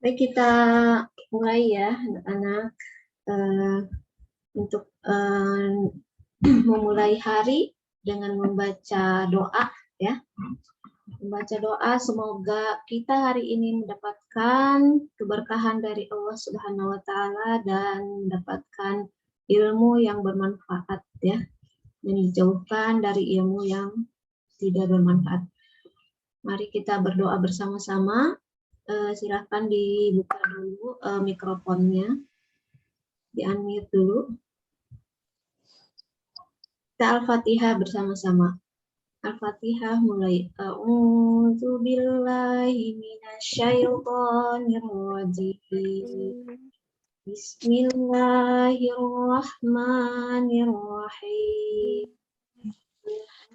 Baik, kita mulai ya anak-anak, untuk memulai hari dengan membaca doa ya. Membaca doa, semoga kita hari ini mendapatkan keberkahan dari Allah Subhanahu wa taala dan mendapatkan ilmu yang bermanfaat ya, dan dijauhkan dari ilmu yang tidak bermanfaat. Mari kita berdoa bersama-sama. Silahkan dibuka dulu mikrofonnya, di-unmute dulu. Kita Al-Fatihah bersama-sama. Al-Fatihah mulai. A'udzu billahi minasyaitonir rajim. Bismillahirrahmanirrahim.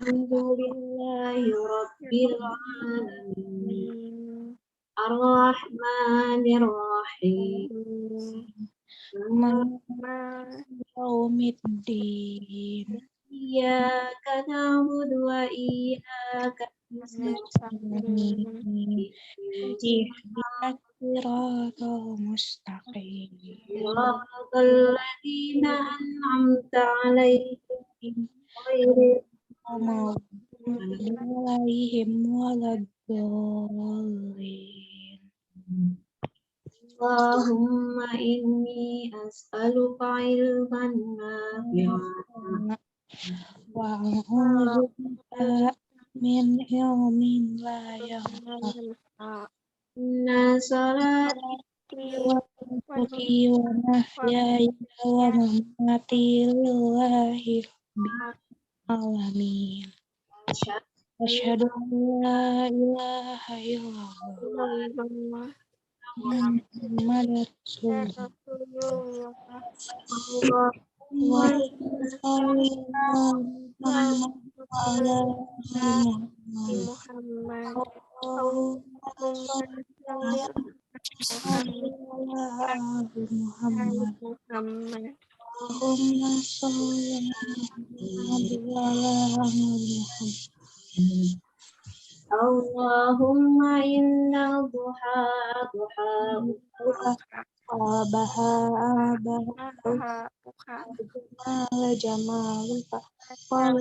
Alhamdulillahi rabbil alamin. Ar-Rahmanir Rahim. Yaumiddin. Iyyaka na'budu wa iyyaka nasta'in. Ihdinas siratal mustaqim. Siratal ladzina an'amta 'alaihim ghairil maghdubi 'alaihim waladdallin. Allahumma inni as'aluka ilman nafi'an wa a'udzubika min ilmin la yanfa'. Inna salati wa nusuki wa mahyaya wa mamati lillahi rabbil alamin. Asyhadu an la ilaha illallah Muhammadur Rasulullah. Allahumma shalli ala Muhammad. Allahumma shalli ala Muhammad. Allahumma shalli ala Muhammad. Allahumma inna duha Abaha jamaluka wal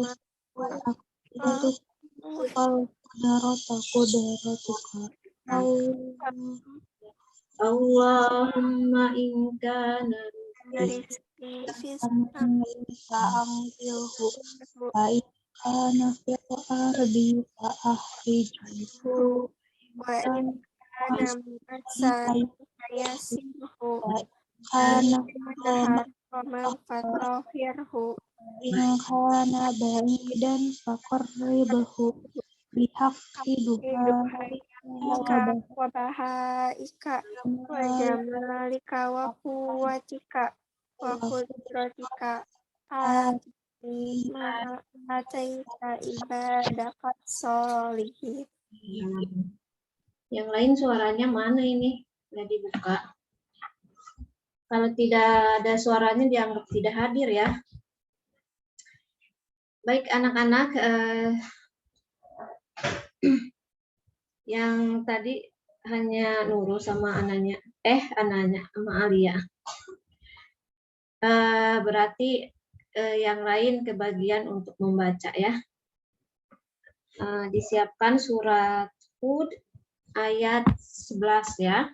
qudratuka Allahumma in kana fa'amilhu kana fil ardi fa'ahrijhu wa in kana yasirhu kana fatahirhu in kana ba'idan faqarribhu bihaqqi duhaika wa bahaika wa jamalika wa quwwatika wa qudratika ataita ibadaka sholihin. Yang lain suaranya mana ini? Nggak dibuka. Kalau tidak ada suaranya dianggap tidak hadir ya. Baik anak-anak, yang tadi hanya Nurul sama anaknya sama Alia. Berarti yang lain kebagian untuk membaca ya. Disiapkan surat Hud ayat 11 ya.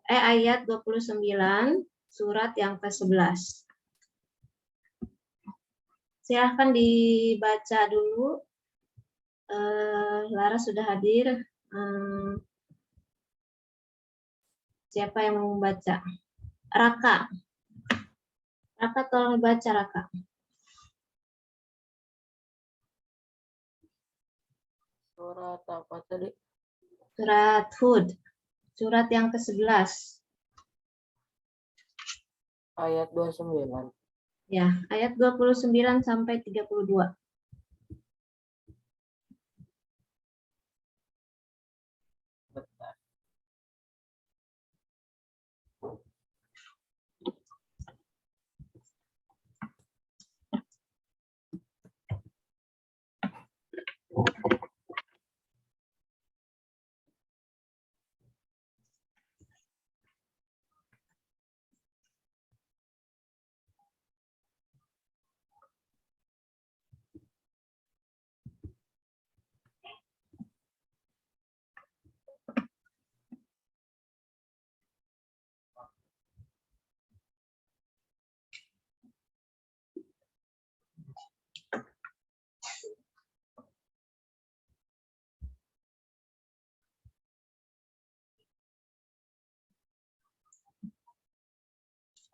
Ayat 29 surat yang ke-11. Silahkan dibaca dulu. Lara sudah hadir. Siapa yang mau membaca? Raka. Raka tolong baca Raka. Surat apa tadi? Surat Hud. Surat yang ke-11. Ayat 29. Ya, ayat 29 sampai 32.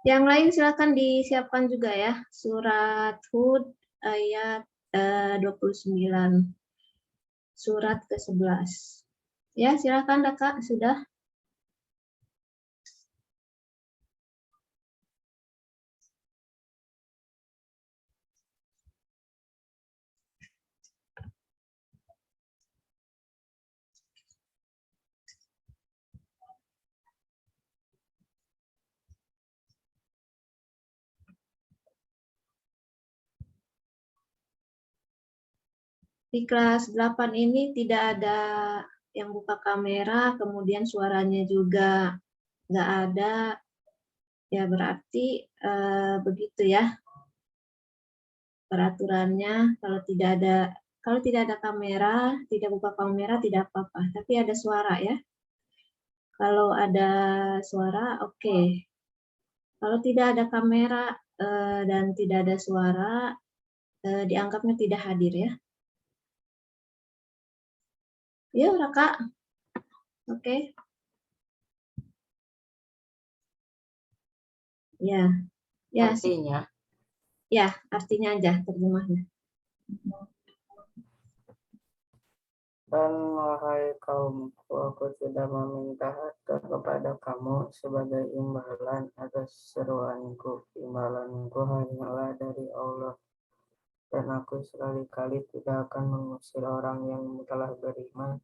Yang lain silakan disiapkan juga ya. Surat Hud ayat 29. Surat ke-11. Ya, silakan Kak, sudah. Di kelas 8 ini tidak ada yang buka kamera, kemudian suaranya juga nggak ada. Ya berarti begitu ya peraturannya. Kalau tidak ada kamera, tidak buka kamera tidak apa-apa, tapi ada suara ya. Kalau ada suara oke. Kalau tidak ada kamera dan tidak ada suara dianggapnya tidak hadir ya. Ya, Kak. Oke. Ya. Ya, Artinya, ya, artinya aja terjemahnya. dan wahai kaumku, aku tidak meminta harta kepada kamu sebagai imbalan atas seruanku. Imbalanku hanyalah dari Allah. Dan aku sekali-kali tidak akan mengusir orang yang telah beriman.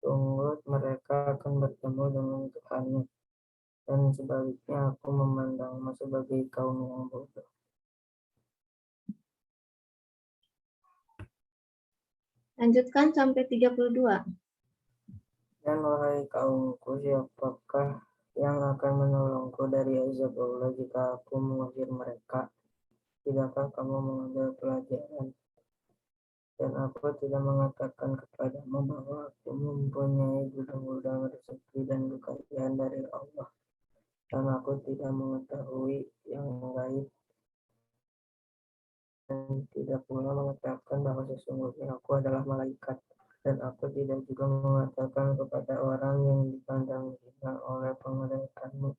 Sungguh mereka akan bertemu dengan Tuhannya. Dan sebaliknya aku memandangmu sebagai kaum yang bodoh. Lanjutkan sampai 32. Dan wahai kaumku, siapakah yang akan menolongku dari azab Allah jika aku mengusir mereka? Tidakkah kamu mengambil pelajaran? Dan aku tidak mengatakan kepadamu bahwa aku mempunyai gudang-gudang rezeki dan kekayaan dari Allah. Dan aku tidak mengetahui yang gaib dan tidak pula mengatakan bahwa sesungguhnya aku adalah malaikat. Dan aku tidak juga mengatakan kepada orang yang dipandang hina oleh penglihatan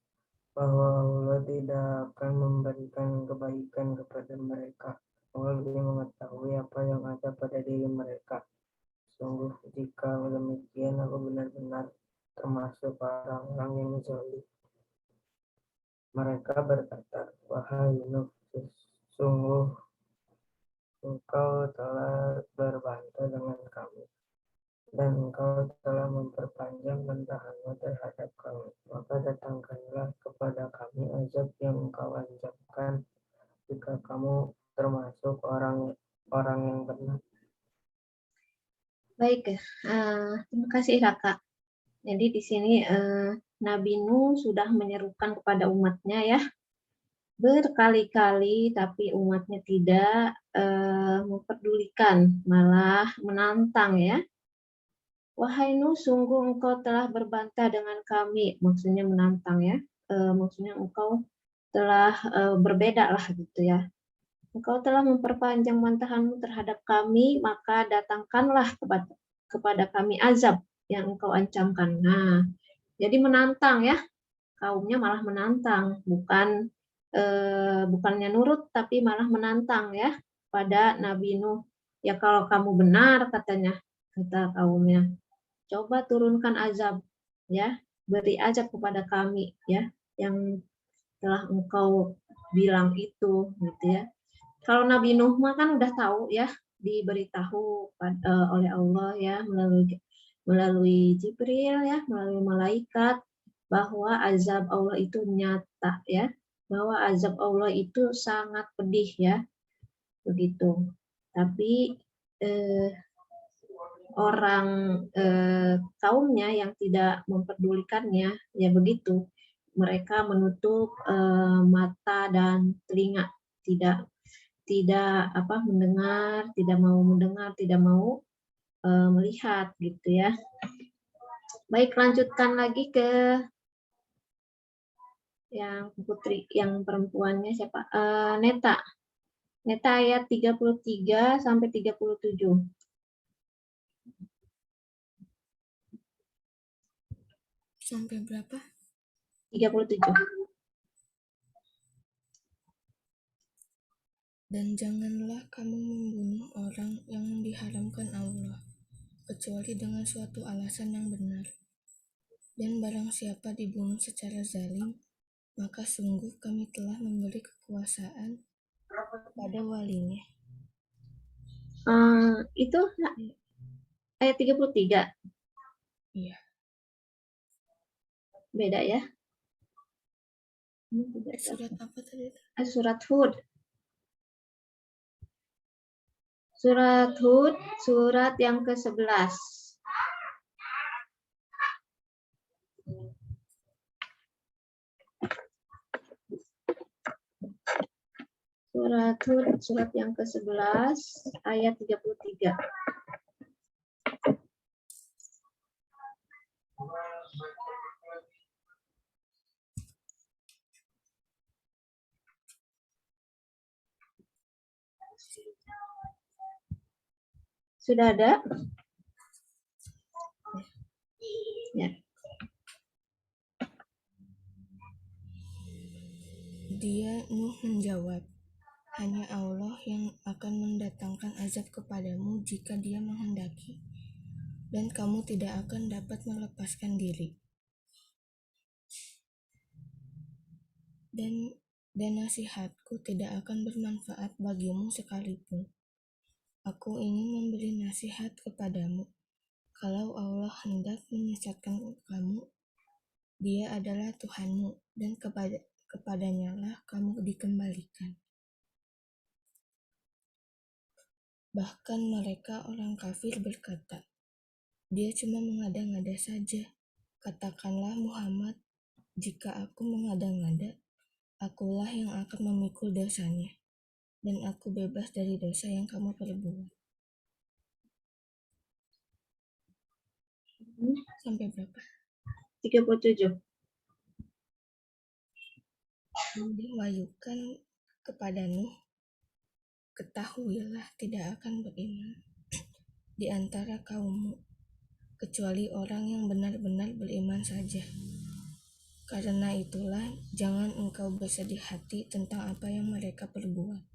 bahwa Allah tidak akan memberikan kebaikan kepada mereka. Allah lebih mengetahui apa yang ada pada diri mereka. Sungguh jika demikian aku benar-benar termasuk orang-orang yang zalim. Mereka berkata, wahai Nuh, sungguh engkau telah berbantah dengan kami dan engkau telah memperpanjang bantahanmu terhadap kami. Maka datangkanlah kepada kami azab yang engkau ancamkan jika kamu termasuk orang yang benar. Baik, terima kasih Kakak. Jadi di sini Nabi Nuh sudah menyerukan kepada umatnya ya, berkali-kali, tapi umatnya tidak memperdulikan, malah menantang ya. Wahai Nuh, sungguh engkau telah berbantah dengan kami, maksudnya menantang ya, maksudnya engkau telah berbeda lah gitu ya. Engkau telah memperpanjang bantahanmu terhadap kami, maka datangkanlah kepada kami azab yang engkau ancamkan. Nah, jadi menantang ya, kaumnya malah menantang, bukannya nurut tapi malah menantang ya pada Nabi Nuh. Ya kalau kamu benar katanya, kata kaumnya, coba turunkan azab ya, beri azab kepada kami ya yang telah engkau bilang itu gitu ya. Kalau Nabi Nuh mah kan udah tahu ya, diberitahu oleh Allah ya melalui Jibril ya, melalui malaikat bahwa azab Allah itu nyata ya, bahwa azab Allah itu sangat pedih ya, begitu. Tapi orang kaumnya yang tidak memperdulikannya ya begitu, mereka menutup mata dan telinga, tidak mendengar, tidak mau melihat gitu ya. Baik, lanjutkan lagi ke yang putri, yang perempuannya siapa? Neta. Neta ayat 33 sampai 37. Sampai berapa? 37. Dan janganlah kamu membunuh orang yang diharamkan Allah, kecuali dengan suatu alasan yang benar. Dan barang siapa dibunuh secara zalim, maka sungguh kami telah memberi kekuasaan kepada walinya. Itu ayat 33. Iya. Beda ya. Surat apa tadi? Surat Hud. Surat Hud, surat yang ke-11. Surat Hud, surat yang ke-11, ayat 33. Sudah ada? Ya. Dia Nuh menjawab, hanya Allah yang akan mendatangkan azab kepadamu jika Dia menghendaki, dan kamu tidak akan dapat melepaskan diri. Dan nasihatku tidak akan bermanfaat bagimu sekalipun. Aku ingin memberi nasihat kepadamu. Kalau Allah hendak menyesatkan kamu, Dia adalah Tuhanmu, dan kepadanya lah kamu dikembalikan. Bahkan mereka orang kafir berkata, Dia cuma mengada-ngada saja. Katakanlah Muhammad, jika aku mengada-ngada, akulah yang akan memikul dosanya, dan aku bebas dari dosa yang kamu perbuat. Sampai berapa? 37. Diwahyukan kepada Nuh, ketahuilah tidak akan beriman di antara kaummu, kecuali orang yang benar-benar beriman saja. Karena itulah jangan engkau bersedih hati tentang apa yang mereka perbuat.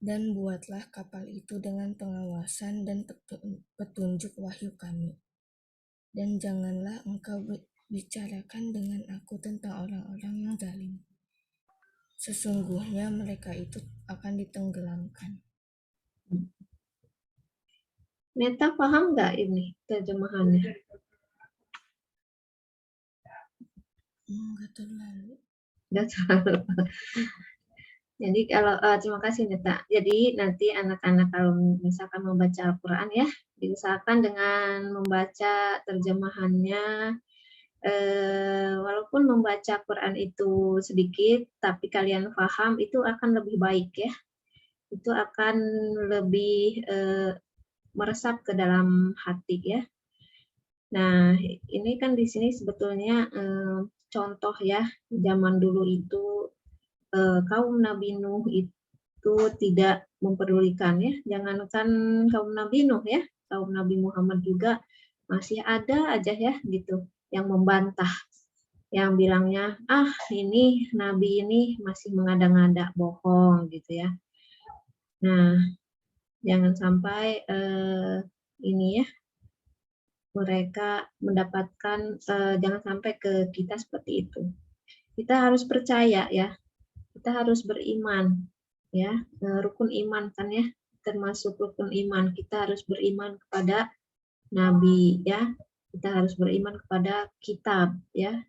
Dan buatlah kapal itu dengan pengawasan dan petunjuk wahyu kami. Dan janganlah engkau bicarakan dengan aku tentang orang-orang yang zalim. Sesungguhnya mereka itu akan ditenggelamkan. Neta paham nggak ini terjemahannya? Enggak terlalu. Nggak terlalu. Jadi kalau terima kasih Neta. Jadi nanti anak-anak kalau misalkan membaca Al-Quran ya, diusahakan dengan membaca terjemahannya. Walaupun membaca Quran itu sedikit, tapi kalian paham itu akan lebih baik ya. Itu akan lebih meresap ke dalam hati ya. Nah, ini kan di sini sebetulnya contoh ya, zaman dulu itu kaum Nabi Nuh itu tidak mempedulikan ya. Jangankan kaum Nabi Nuh ya, kaum Nabi Muhammad juga masih ada aja ya gitu yang membantah, yang bilangnya ini Nabi ini masih mengada-ngada, bohong gitu ya. Nah, jangan sampai ini ya mereka mendapatkan, jangan sampai ke kita seperti itu. Kita harus percaya ya, kita harus beriman ya, rukun iman kan ya, termasuk rukun iman kita harus beriman kepada Nabi ya, kita harus beriman kepada kitab ya,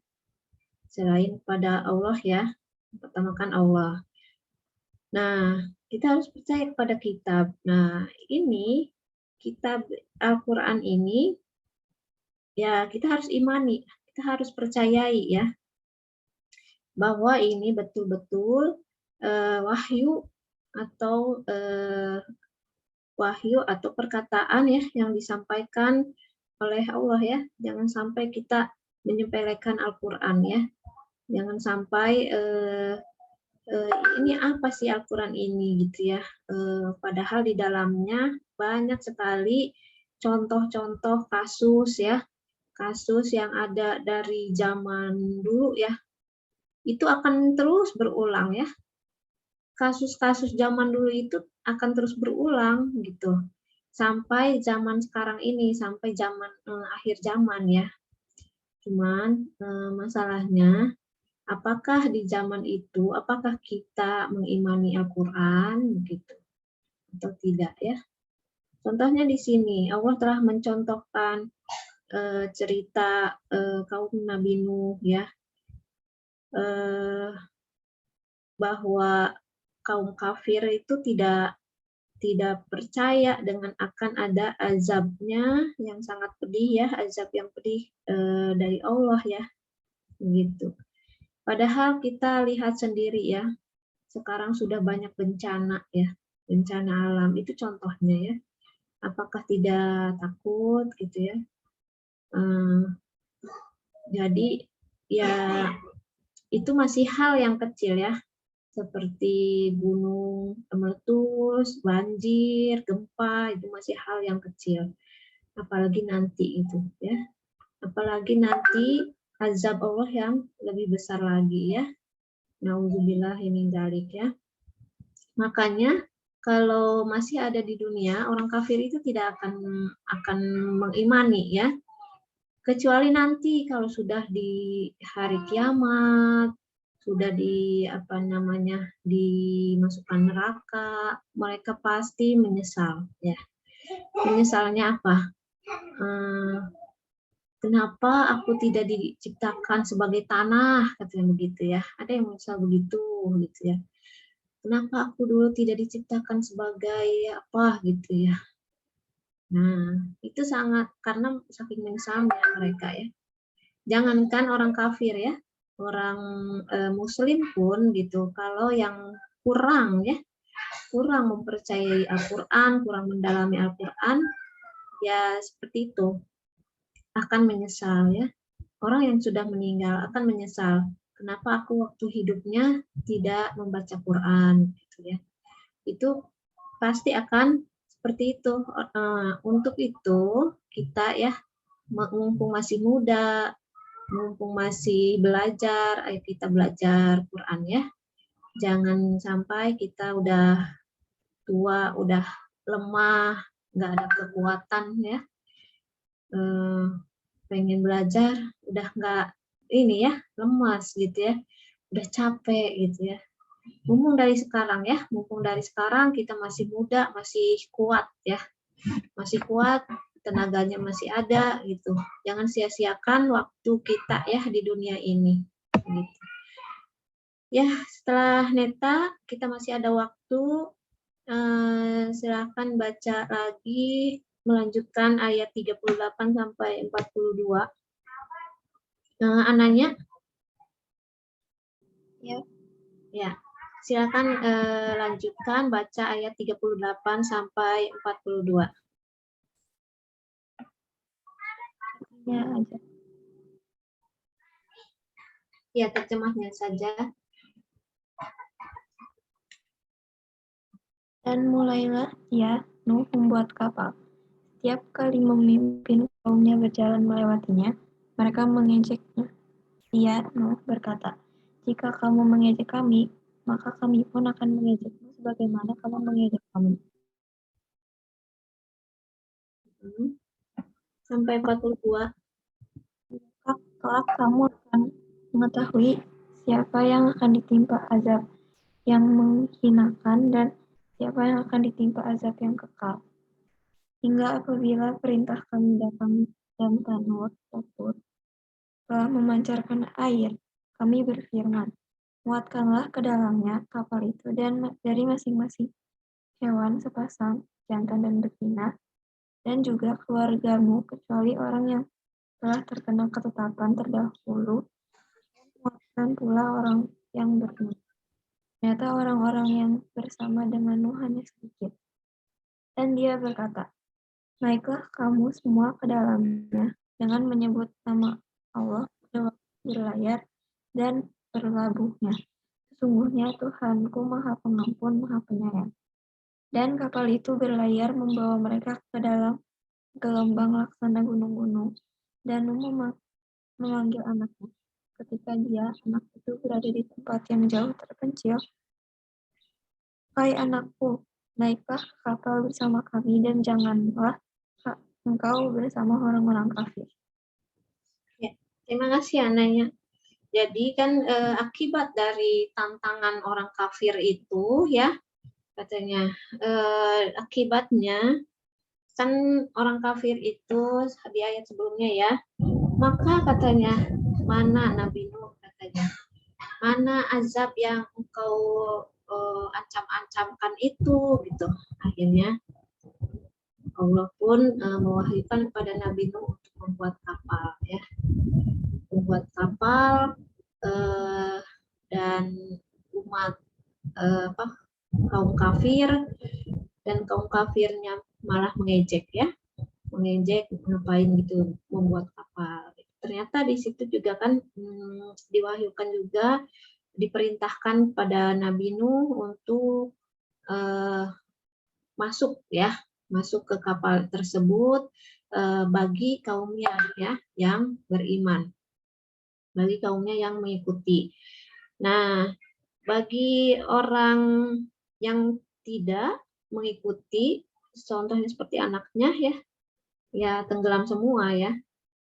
selain kepada Allah ya, pertamakan Allah. Nah, kita harus percaya kepada kitab. Nah, ini kitab Al-Quran ini ya kita harus imani, kita harus percayai ya, bahwa ini betul-betul wahyu atau perkataan ya yang disampaikan oleh Allah ya. Jangan sampai kita menyepelekan Al-Quran ya. Jangan sampai ini apa sih Al-Quran ini gitu ya. Padahal di dalamnya banyak sekali contoh-contoh kasus ya. Kasus yang ada dari zaman dulu ya. Itu akan terus berulang ya. kasus-kasus zaman dulu itu akan terus berulang gitu. Sampai zaman sekarang ini, sampai zaman akhir zaman ya. Cuman masalahnya apakah di zaman itu, apakah kita mengimani Al-Quran begitu atau tidak ya? Contohnya di sini Allah telah mencontohkan cerita kaum Nabi Nuh ya, bahwa kaum kafir itu tidak percaya dengan akan ada azabnya yang sangat pedih ya, azab yang pedih dari Allah ya, begitu. Padahal kita lihat sendiri ya, sekarang sudah banyak bencana ya, bencana alam itu contohnya ya. Apakah tidak takut gitu ya? Jadi ya itu masih hal yang kecil ya, seperti gunung meletus, banjir, gempa itu masih hal yang kecil. Apalagi nanti itu ya, apalagi nanti azab Allah yang lebih besar lagi ya. Nauzubillah min dzalik ya. Makanya kalau masih ada di dunia, orang kafir itu tidak akan mengimani ya. Kecuali nanti kalau sudah di hari kiamat, sudah dimasukkan neraka, mereka pasti menyesal ya. Menyesalnya apa? Kenapa aku tidak diciptakan sebagai tanah, katanya begitu ya. Ada yang menyesal begitu gitu ya. Kenapa aku dulu tidak diciptakan sebagai apa gitu ya. Nah, itu sangat karena saking menyesalnya mereka ya. Jangankan orang kafir ya, orang muslim pun gitu, kalau yang kurang mempercayai Al-Quran, kurang mendalami Al-Quran, ya seperti itu, akan menyesal ya. Orang yang sudah meninggal akan menyesal, kenapa aku waktu hidupnya tidak membaca Quran gitu ya. Itu pasti akan seperti itu. Untuk itu kita ya, mumpung masih muda, mumpung masih belajar, ayo kita belajar Quran ya. Jangan sampai kita udah tua, udah lemah, nggak ada kekuatan ya. Pengen belajar, udah nggak ini ya, lemas gitu ya, udah capek gitu ya. Mumpung dari sekarang kita masih muda, masih kuat ya, masih kuat, tenaganya masih ada gitu. Jangan sia-siakan waktu kita ya di dunia ini. Gitu. Ya, setelah Neta kita masih ada waktu. Silakan baca lagi, melanjutkan ayat 38 sampai 42. Ananya? Ya. Ya. Silakan lanjutkan baca ayat 38 sampai 42. Ya, aja. Ya, terjemahnya saja. Dan mulailah dia, Nuh, membuat kapal. Setiap kali memimpin kaumnya berjalan melewatinya, mereka mengejeknya. Dia, Nuh, berkata, jika kamu mengejek kami, maka kami pun akan mengejekmu sebagaimana kamu mengejek kami. Sampai 42. Kelak kamu akan mengetahui siapa yang akan ditimpa azab yang menghinakan dan siapa yang akan ditimpa azab yang kekal. Hingga apabila perintah kami datang dan Tanur takut telah memancarkan air, kami berfirman, muatkanlah ke dalamnya kapal itu dan dari masing-masing hewan sepasang jantan dan betina, dan juga keluargamu kecuali orang yang telah terkena ketetapan terdahulu, dan muatkan pula orang yang beriman. Ternyata orang-orang yang bersama dengan Nuh hanya sedikit. Dan dia berkata, naiklah kamu semua ke dalamnya dengan menyebut nama Allah pada waktu berlayar dan berlabuhnya. Sesungguhnya Tuhanku Maha Pengampun, Maha Penyayang. Dan kapal itu berlayar membawa mereka ke dalam gelombang laksana gunung-gunung. Dan Nuh memanggil anaknya. Ketika anak itu berada di tempat yang jauh terpencil, Hai anakku, naiklah ke kapal bersama kami dan janganlah engkau bersama orang-orang kafir. Ya, terima kasih Ananya. Jadi kan akibat dari tantangan orang kafir itu ya, katanya akibatnya kan orang kafir itu di ayat sebelumnya ya, maka katanya mana Nabi Nuh, katanya mana azab yang engkau ancam-ancamkan itu gitu. Akhirnya Allah pun mewahyukan kepada Nabi Nuh untuk membuat kapal ya, membuat kapal dan umat kaum kafir, dan kaum kafirnya malah mengejek ya, mengejek ngapain gitu membuat kapal. Ternyata di situ juga kan diwahyukan juga, diperintahkan pada Nabi Nuh untuk masuk ya, masuk ke kapal tersebut bagi kaumnya ya yang beriman, bagi kaumnya yang mengikuti. Nah, bagi orang yang tidak mengikuti, contohnya seperti anaknya ya tenggelam semua ya.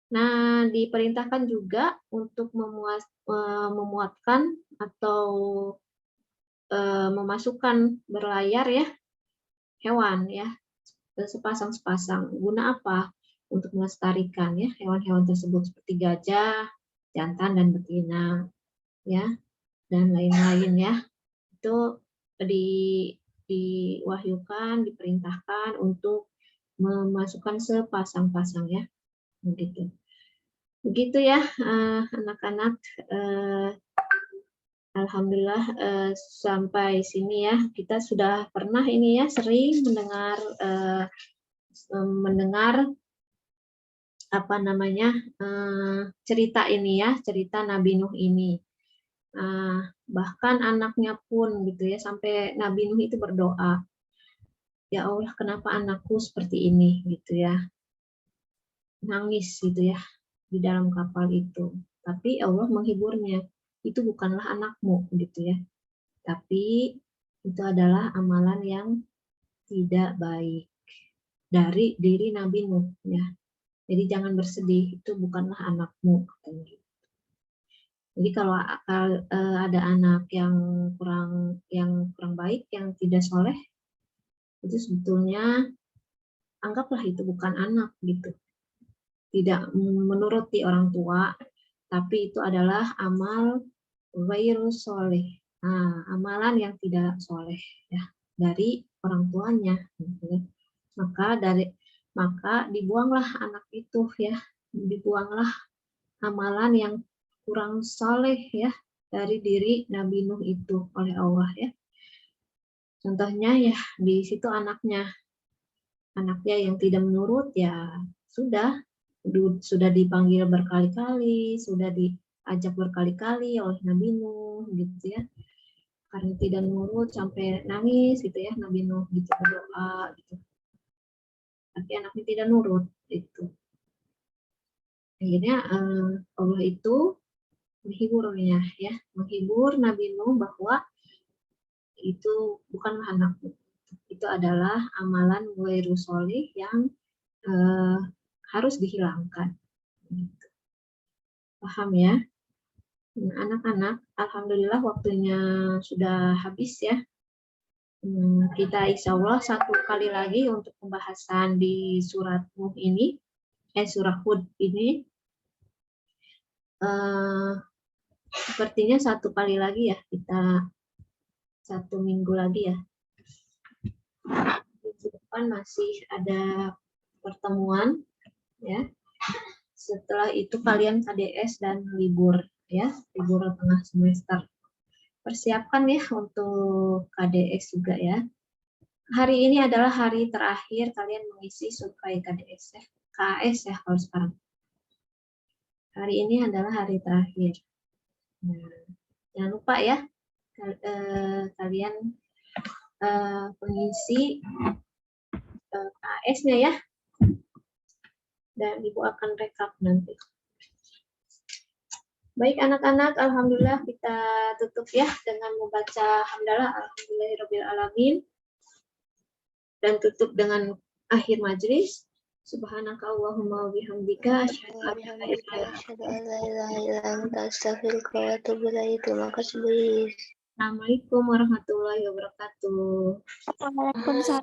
Nah, diperintahkan juga untuk memuatkan atau memasukkan berlayar ya hewan ya, sepasang-sepasang. Guna apa? Untuk melestarikan ya hewan-hewan tersebut seperti gajah, jantan dan betina ya, dan lain-lain ya. Itu diwahyukan, diperintahkan untuk memasukkan sepasang-pasang ya, begitu ya anak-anak. Alhamdulillah sampai sini ya kita sudah pernah ini ya sering mendengar apa namanya cerita ini ya, cerita Nabi Nuh ini. Bahkan anaknya pun gitu ya, sampai Nabi Nuh itu berdoa, ya Allah kenapa anakku seperti ini gitu ya, nangis gitu ya di dalam kapal itu. Tapi Allah menghiburnya, itu bukanlah anakmu gitu ya, tapi itu adalah amalan yang tidak baik dari diri Nabi Nuh ya. Jadi jangan bersedih, itu bukanlah anakmu katanya. Jadi kalau ada anak yang kurang baik, yang tidak soleh, itu sebetulnya anggaplah itu bukan anak gitu. Tidak menuruti orang tua, tapi itu adalah amal ghairu soleh. Nah, amalan yang tidak soleh ya dari orang tuanya. Gitu. Maka dibuanglah anak itu ya, dibuanglah amalan yang kurang soleh ya dari diri Nabi Nuh itu oleh Allah ya. Contohnya ya di situ anaknya yang tidak menurut ya sudah dipanggil berkali-kali, sudah diajak berkali-kali oleh Nabi Nuh gitu ya. Karena tidak menurut sampai nangis gitu ya Nabi Nuh gitu, berdoa gitu. Tapi anaknya tidak nurut itu. Akhirnya Allah itu menghiburnya ya, menghibur Nabi Nuh bahwa itu bukanlah anakmu, itu adalah amalan ghairu sholih yang harus dihilangkan. Gitu. Paham ya? Nah, anak-anak, alhamdulillah waktunya sudah habis ya. Kita insya Allah satu kali lagi untuk pembahasan di surat Nuh ini, surah Hud ini. Sepertinya satu kali lagi ya, kita 1 minggu lagi ya. Minggu depan masih ada pertemuan ya. Setelah itu kalian KDS dan libur ya, libur tengah semester. Persiapkan ya untuk KDS juga ya. Hari ini adalah hari terakhir kalian mengisi survei KDS ya, KAS ya kalau sekarang. Hari ini adalah hari terakhir. Nah, jangan lupa ya kalian pengisi KAS-nya ya, dan Ibu akan rekap nanti. Baik anak-anak, alhamdulillah kita tutup ya dengan membaca hamdalah alhamdulillahirabbil alamin dan tutup dengan akhir majlis. Subhanaka Allahumma wa bihamdika asyhadu an la ilaha illa anta Astaghfiruka wa atubu ilaik. Terima kasih, Bu. Assalamualaikum warahmatullahi wabarakatuh. Waalaikumsalam.